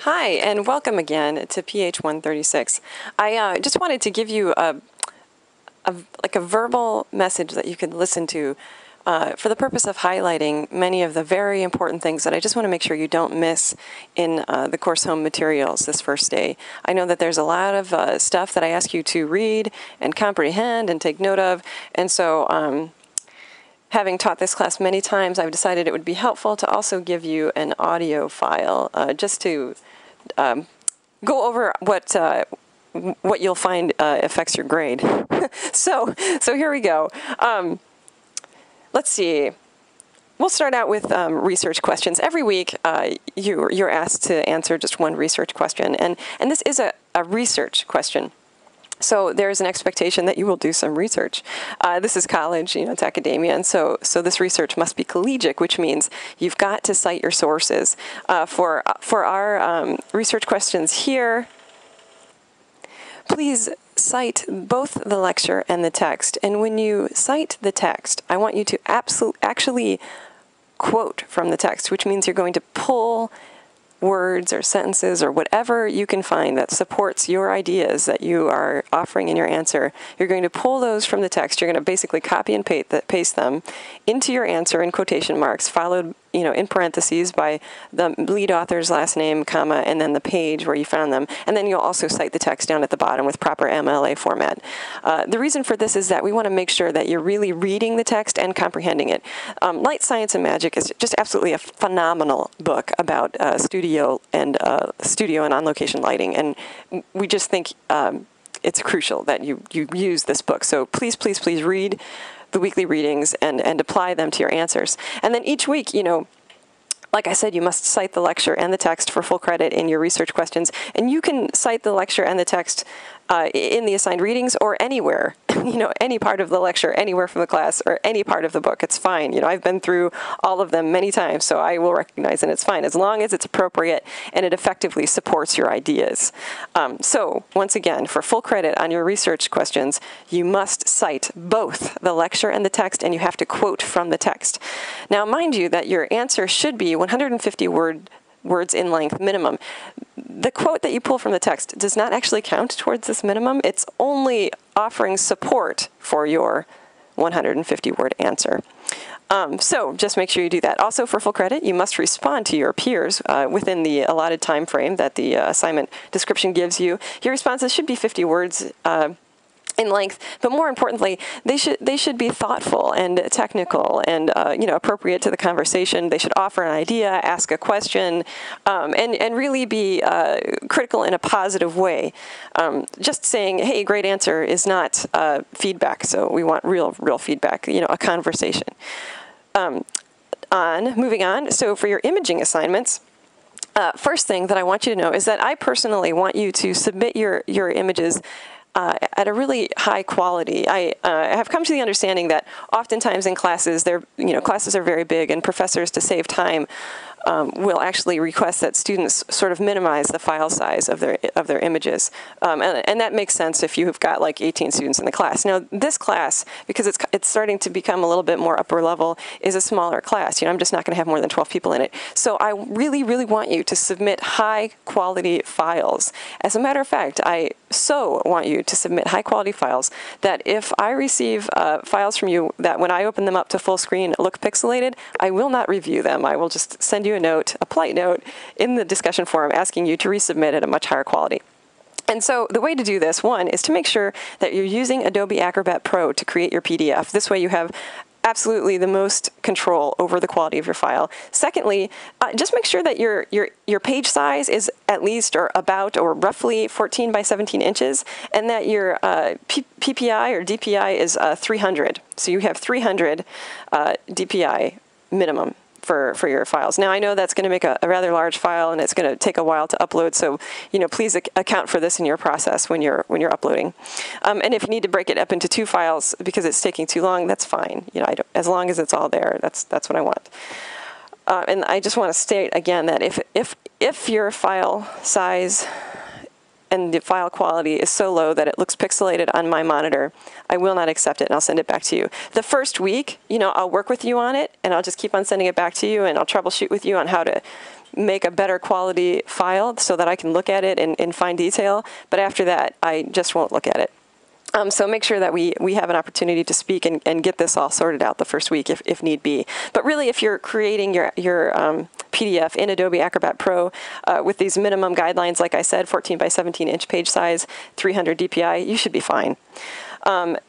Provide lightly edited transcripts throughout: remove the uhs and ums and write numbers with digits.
Hi, and welcome again to PH 136. I just wanted to give you a verbal message that you could listen to for the purpose of highlighting many of the very important things that I just want to make sure you don't miss in the course home materials this first day. I know that there's a lot of stuff that I ask you to read and comprehend and take note of, and so having taught this class many times, I've decided it would be helpful to also give you an audio file just to go over what you'll find affects your grade. so here we go. Let's see. We'll start out with research questions. Every week, you're asked to answer just one research question, and this is a research question. So there's an expectation that you will do some research. This is college, it's academia, and so this research must be collegiate, which means you've got to cite your sources. For our research questions here, please cite both the lecture and the text. And when you cite the text, I want you to actually quote from the text, which means you're going to pull words or sentences or whatever you can find that supports your ideas that you are offering in your answer. You're going to pull those from the text. You're going to basically copy and paste them into your answer in quotation marks, followed in parentheses by the lead author's last name, comma, and then the page where you found them. And then you'll also cite the text down at the bottom with proper MLA format. The reason for this is that we want to make sure that you're really reading the text and comprehending it. Light, Science, and Magic is just absolutely a phenomenal book about studio and on-location lighting. And we just think it's crucial that you use this book. So please, please, please read the weekly readings and apply them to your answers. And then each week, like I said, you must cite the lecture and the text for full credit in your research questions. And you can cite the lecture and the text in the assigned readings or anywhere, any part of the lecture, anywhere from the class, or any part of the book. It's fine. I've been through all of them many times, so I will recognize and it's fine, as long as it's appropriate and it effectively supports your ideas. So, once again, for full credit on your research questions, you must cite both the lecture and the text, and you have to quote from the text. Now, mind you that your answer should be 150 words in length minimum. The quote that you pull from the text does not actually count towards this minimum. It's only offering support for your 150-word answer. So just make sure you do that. Also, for full credit, you must respond to your peers within the allotted time frame that the assignment description gives you. Your responses should be 50 words in length, but more importantly, they should be thoughtful and technical and appropriate to the conversation. They should offer an idea, ask a question, and really be critical in a positive way. Just saying, "Hey, great answer," is not feedback. So we want real feedback. A conversation. Moving on. So for your imaging assignments. First thing that I want you to know is that I personally want you to submit your images at a really high quality. I have come to the understanding that oftentimes in classes, classes are very big, and professors, to save time, will actually request that students sort of minimize the file size of their images, and that makes sense if you've got like 18 students in the class. Now, this class, because it's starting to become a little bit more upper level, is a smaller class. I'm just not going to have more than 12 people in it. So I really, really want you to submit high quality files. As a matter of fact, I so want you to submit high quality files that if I receive files from you that when I open them up to full screen look pixelated, I will not review them. I will just send you a polite note in the discussion forum asking you to resubmit at a much higher quality. And so the way to do this, one, is to make sure that you're using Adobe Acrobat Pro to create your PDF. This way you have absolutely the most control over the quality of your file. Secondly, just make sure that your page size is at least or about or roughly 14 by 17 inches, and that your PPI or DPI is 300. So you have 300 DPI minimum for your files. Now, I know that's going to make a rather large file, and it's going to take a while to upload, so please account for this in your process when you're uploading. And if you need to break it up into 2 files because it's taking too long, that's fine. As long as it's all there, that's what I want. And I just want to state again that if your file size and the file quality is so low that it looks pixelated on my monitor, I will not accept it, and I'll send it back to you. The first week, I'll work with you on it, and I'll just keep on sending it back to you, and I'll troubleshoot with you on how to make a better quality file so that I can look at it in fine detail. But after that, I just won't look at it. So make sure that we have an opportunity to speak and get this all sorted out the first week if need be. But really, if you're creating your PDF in Adobe Acrobat Pro with these minimum guidelines, like I said, 14 by 17 inch page size, 300 DPI, you should be fine.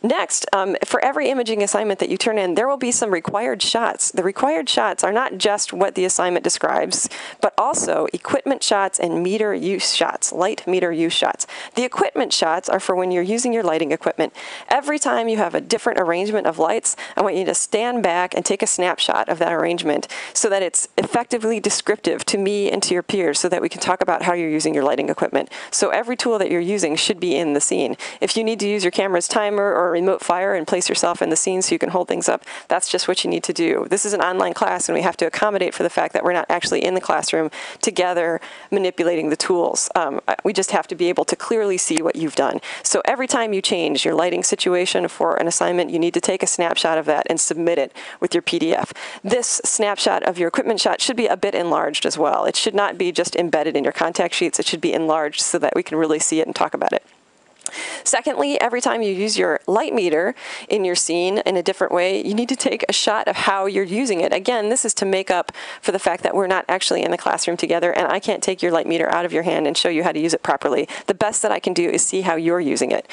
Next, for every imaging assignment that you turn in, there will be some required shots. The required shots are not just what the assignment describes, but also equipment shots and meter use shots, light meter use shots. The equipment shots are for when you're using your lighting equipment. Every time you have a different arrangement of lights, I want you to stand back and take a snapshot of that arrangement so that it's effectively descriptive to me and to your peers so that we can talk about how you're using your lighting equipment. So every tool that you're using should be in the scene. If you need to use your camera's timer or remote fire and place yourself in the scene so you can hold things up, that's just what you need to do. This is an online class, and we have to accommodate for the fact that we're not actually in the classroom together manipulating the tools. We just have to be able to clearly see what you've done. So every time you change your lighting situation for an assignment, you need to take a snapshot of that and submit it with your PDF. This snapshot of your equipment shot should be a bit enlarged as well. It should not be just embedded in your contact sheets. It should be enlarged so that we can really see it and talk about it. Secondly, every time you use your light meter in your scene in a different way, you need to take a shot of how you're using it. Again, this is to make up for the fact that we're not actually in the classroom together, and I can't take your light meter out of your hand and show you how to use it properly. The best that I can do is see how you're using it.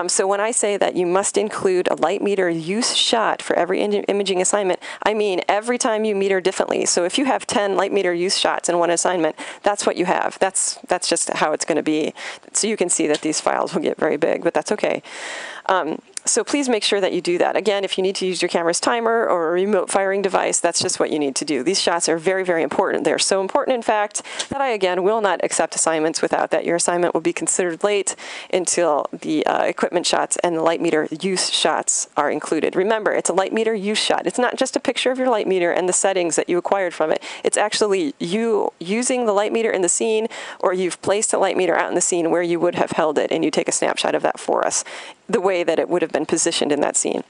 So when I say that you must include a light meter use shot for every imaging assignment, I mean every time you meter differently. So if you have 10 light meter use shots in one assignment, that's what you have. That's just how it's going to be. So you can see that these files will get very big, but that's okay. So please make sure that you do that. Again, if you need to use your camera's timer or a remote firing device, that's just what you need to do. These shots are very, very important. They're so important, in fact, that I, again, will not accept assignments without that. Your assignment will be considered late until the equipment shots and the light meter use shots are included. Remember, it's a light meter use shot. It's not just a picture of your light meter and the settings that you acquired from it. It's actually you using the light meter in the scene, or you've placed a light meter out in the scene where you would have held it, and you take a snapshot of that for us, the way that it would have been positioned in that scene.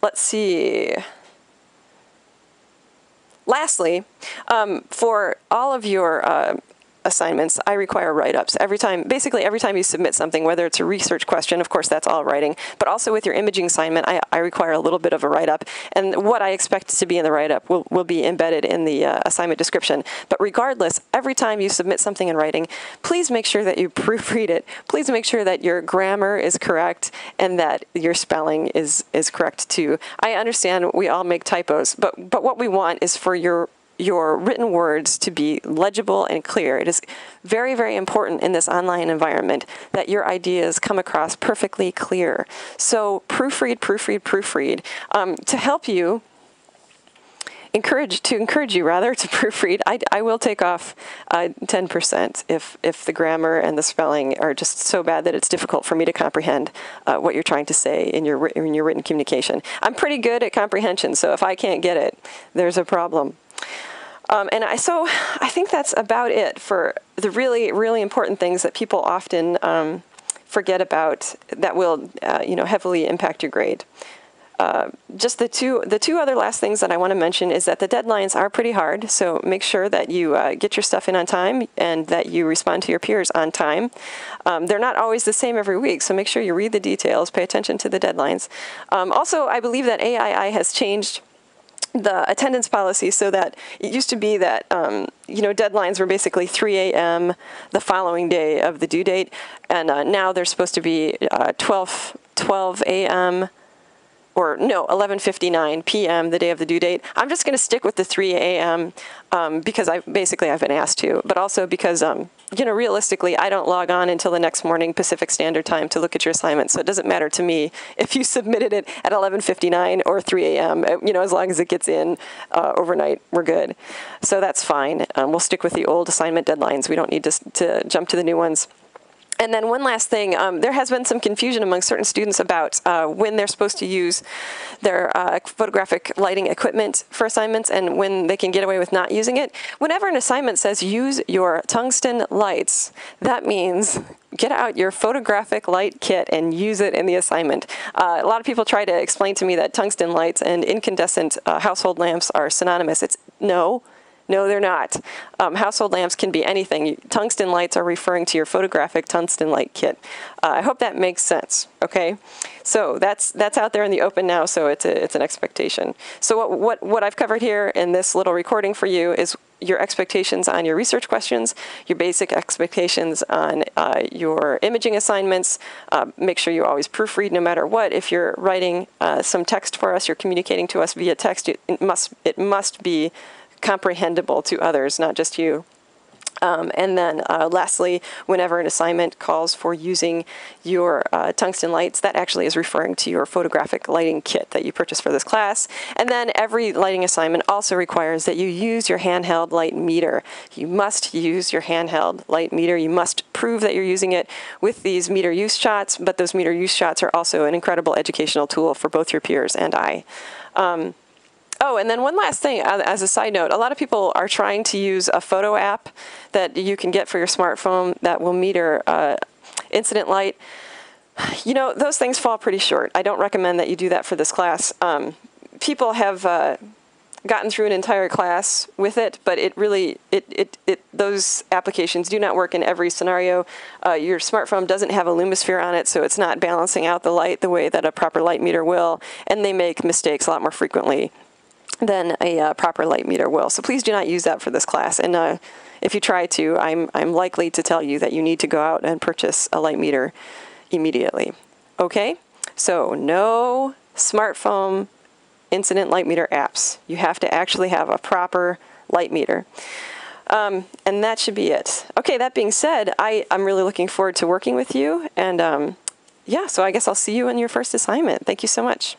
Let's see. Lastly, for all of your assignments, I require write-ups. Basically every time you submit something, whether it's a research question, of course that's all writing, but also with your imaging assignment, I require a little bit of a write-up, and what I expect to be in the write-up will be embedded in the assignment description. But regardless, every time you submit something in writing, please make sure that you proofread it. Please make sure that your grammar is correct and that your spelling is correct too. I understand we all make typos, but what we want is for your written words to be legible and clear. It is very, very important in this online environment that your ideas come across perfectly clear. So proofread, proofread, proofread. To help you, to encourage you to proofread, I will take off 10% if the grammar and the spelling are just so bad that it's difficult for me to comprehend what you're trying to say in your written communication. I'm pretty good at comprehension, so if I can't get it, there's a problem. So I think that's about it for the really, really important things that people often forget about that will, heavily impact your grade. Just the two other last things that I want to mention is that the deadlines are pretty hard, so make sure that you get your stuff in on time and that you respond to your peers on time. They're not always the same every week, so make sure you read the details, pay attention to the deadlines. Also, I believe that AII has changed the attendance policy so that it used to be that, deadlines were basically 3 a.m. the following day of the due date, and now they're supposed to be 12 a.m. or no, 11:59 p.m. the day of the due date. I'm just going to stick with the 3 a.m. Because I've been asked to, but also because, realistically, I don't log on until the next morning Pacific Standard Time to look at your assignment, so it doesn't matter to me if you submitted it at 11:59 or 3 a.m. As long as it gets in overnight, we're good. So that's fine. We'll stick with the old assignment deadlines. We don't need to jump to the new ones. And then one last thing, there has been some confusion among certain students about when they're supposed to use their photographic lighting equipment for assignments and when they can get away with not using it. Whenever an assignment says use your tungsten lights, that means get out your photographic light kit and use it in the assignment. A lot of people try to explain to me that tungsten lights and incandescent household lamps are synonymous. No, they're not. Household lamps can be anything. Tungsten lights are referring to your photographic tungsten light kit. I hope that makes sense, okay? So that's out there in the open now, so it's an expectation. So what I've covered here in this little recording for you is your expectations on your research questions, your basic expectations on your imaging assignments. Make sure you always proofread no matter what. If you're writing some text for us, you're communicating to us via text, it must be comprehensible to others, not just you. And then lastly, whenever an assignment calls for using your tungsten lights, that actually is referring to your photographic lighting kit that you purchased for this class. And then every lighting assignment also requires that you use your handheld light meter. You must use your handheld light meter. You must prove that you're using it with these meter use shots, but those meter use shots are also an incredible educational tool for both your peers and I. Oh, and then one last thing, as a side note, a lot of people are trying to use a photo app that you can get for your smartphone that will meter incident light. You know, those things fall pretty short. I don't recommend that you do that for this class. People have gotten through an entire class with it, but it really, those applications do not work in every scenario. Your smartphone doesn't have a Lumisphere on it, so it's not balancing out the light the way that a proper light meter will, and they make mistakes a lot more frequently than a proper light meter will. So please do not use that for this class. And if you try to, I'm likely to tell you that you need to go out and purchase a light meter immediately. Okay? So no smartphone incident light meter apps. You have to actually have a proper light meter. And that should be it. Okay, that being said, I'm really looking forward to working with you. And yeah, so I guess I'll see you in your first assignment. Thank you so much.